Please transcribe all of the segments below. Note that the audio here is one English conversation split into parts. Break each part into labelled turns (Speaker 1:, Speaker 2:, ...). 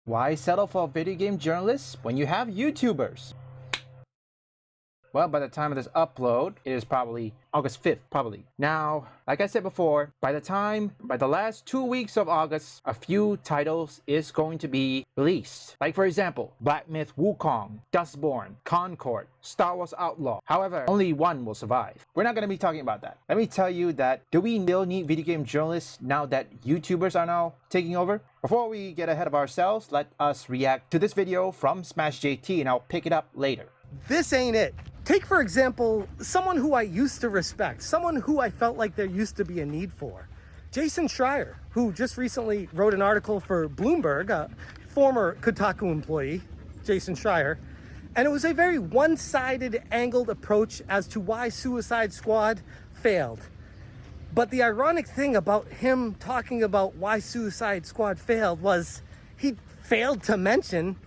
Speaker 1: Why settle for video game journalists when you have YouTubers? Well, by the time of this upload, it is probably August 5th, probably. Now, like I said before, by the last 2 weeks of August, a few titles is going to be released. Like for example, Black Myth Wukong, Dustborn, Concord, Star Wars Outlaw. However, only one will survive. We're not going to be talking about that. Let me tell you that, do we still need video game journalists now that YouTubers are now taking over? Before we get ahead of ourselves, let us react to this video from Smash JT and I'll pick it up later.
Speaker 2: This ain't it. Take, for example, someone who I used to respect, someone who I felt like there used to be a need for. Jason Schreier, who just recently wrote an article for Bloomberg, a former Kotaku employee, Jason Schreier, and it was a very one-sided, angled approach as to why Suicide Squad failed. But the ironic thing about him talking about why Suicide Squad failed was he failed to mention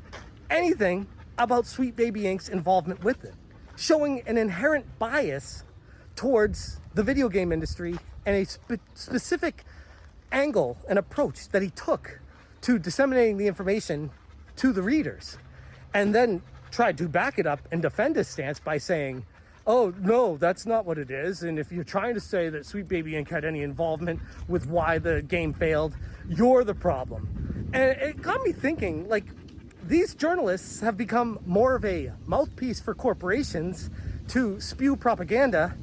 Speaker 2: anything about Sweet Baby Inc.'s involvement with it, showing an inherent bias towards the video game industry and a specific angle and approach that he took to disseminating the information to the readers, and then tried to back it up and defend his stance by saying, oh, no, that's not what it is. And if you're trying to say that Sweet Baby Inc. had any involvement with why the game failed, you're the problem. And it got me thinking, like, these journalists have become more of a mouthpiece for corporations to spew propaganda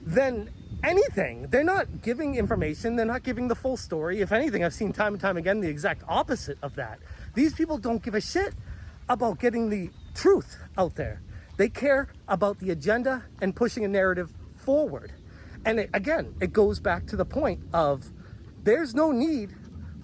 Speaker 2: than anything. They're not giving information. They're not giving the full story. If anything, I've seen time and time again the exact opposite of that. These people don't give a shit about getting the truth out there. They care about the agenda and pushing a narrative forward. And it goes back to the point of there's no need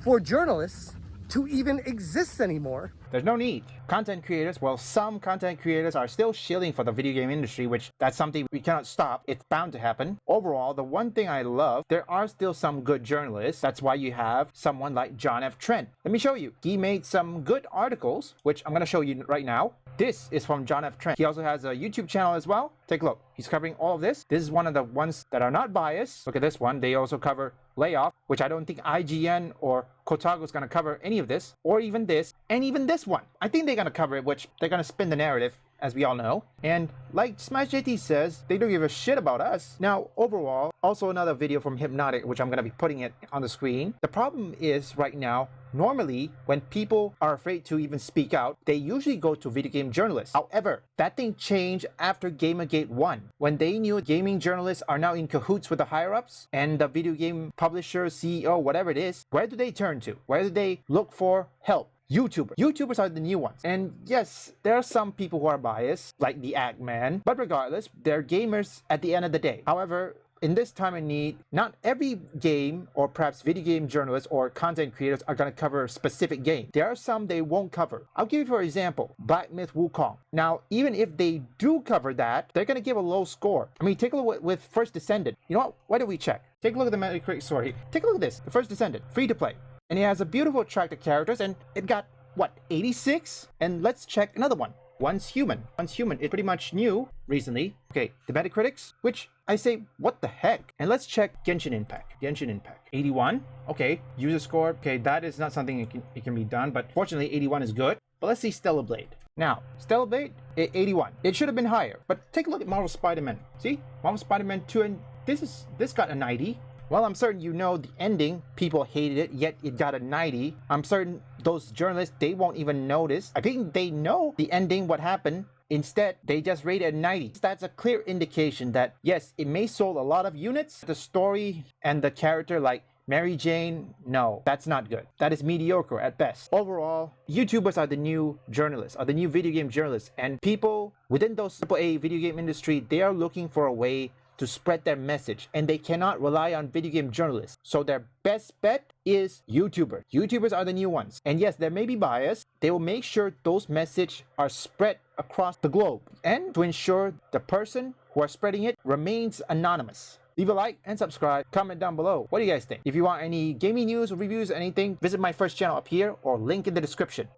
Speaker 2: for journalists to even exist anymore.
Speaker 1: There's no need. Content creators, well, some content creators are still shilling for the video game industry, which that's something we cannot stop. It's bound to happen. Overall, the one thing I love, there are still some good journalists. That's why you have someone like John F. Trent. Let me show you. He made some good articles, which I'm going to show you right now. This is from John F. Trent. He also has a YouTube channel as well. Take a look. He's covering all of this. This is one of the ones that are not biased. Look at this one. They also cover Layoff, which I don't think IGN or Kotaku is going to cover any of this, or even this, and even this one. I think they're going to cover it, which they're going to spin the narrative, as we all know. And like Smash JT says, they don't give a shit about us. Now, overall, also another video from Hypnotic, which I'm going to be putting it on the screen. The problem is right now, normally, when people are afraid to even speak out, they usually go to video game journalists. However, that thing changed after Gamergate 1. When they knew gaming journalists are now in cahoots with the higher-ups and the video game publisher, CEO, whatever it is, where do they turn to? Where do they look for help? YouTubers. YouTubers are the new ones. And yes, there are some people who are biased, like the Act-Man, but regardless, they're gamers at the end of the day. However, in this time of need, not every game or perhaps video game journalists or content creators are going to cover a specific game. There are some they won't cover. I'll give you for example, Black Myth Wukong. Now, even if they do cover that, they're going to give a low score. I mean, take a look with First Descendant. You know what? Why don't we check? Take a look at the Metacritic score. Take a look at this. The First Descendant, free to play. And it has a beautiful track of characters and it got, what, 86? And let's check another one. Once Human. Once Human is pretty much new recently. Okay, the Metacritics, which I say, what the heck? And let's check Genshin Impact. Genshin Impact. 81. Okay, user score. Okay, that is not something it can be done, but fortunately 81 is good. But let's see Stellar Blade. Now, Stellar Blade, 81. It should have been higher, but take a look at Marvel Spider-Man. See? Marvel Spider-Man 2, and this got a 90. Well, I'm certain you know the ending. People hated it, yet it got a 90. I'm certain those journalists, they won't even notice. I think they know the ending, what happened. Instead, they just rated a 90. That's a clear indication that, yes, it may sold a lot of units. The story and the character like Mary Jane, no, that's not good. That is mediocre at best. Overall, YouTubers are the new journalists, are the new video game journalists. And people within those AAA video game industry, they are looking for a way to spread their message, and they cannot rely on video game journalists. So their best bet is YouTubers. YouTubers are the new ones. And yes, there may be bias. They will make sure those messages are spread across the globe and to ensure the person who are spreading it remains anonymous. Leave a like and subscribe. Comment down below. What do you guys think? If you want any gaming news or reviews or anything, visit my first channel up here or link in the description.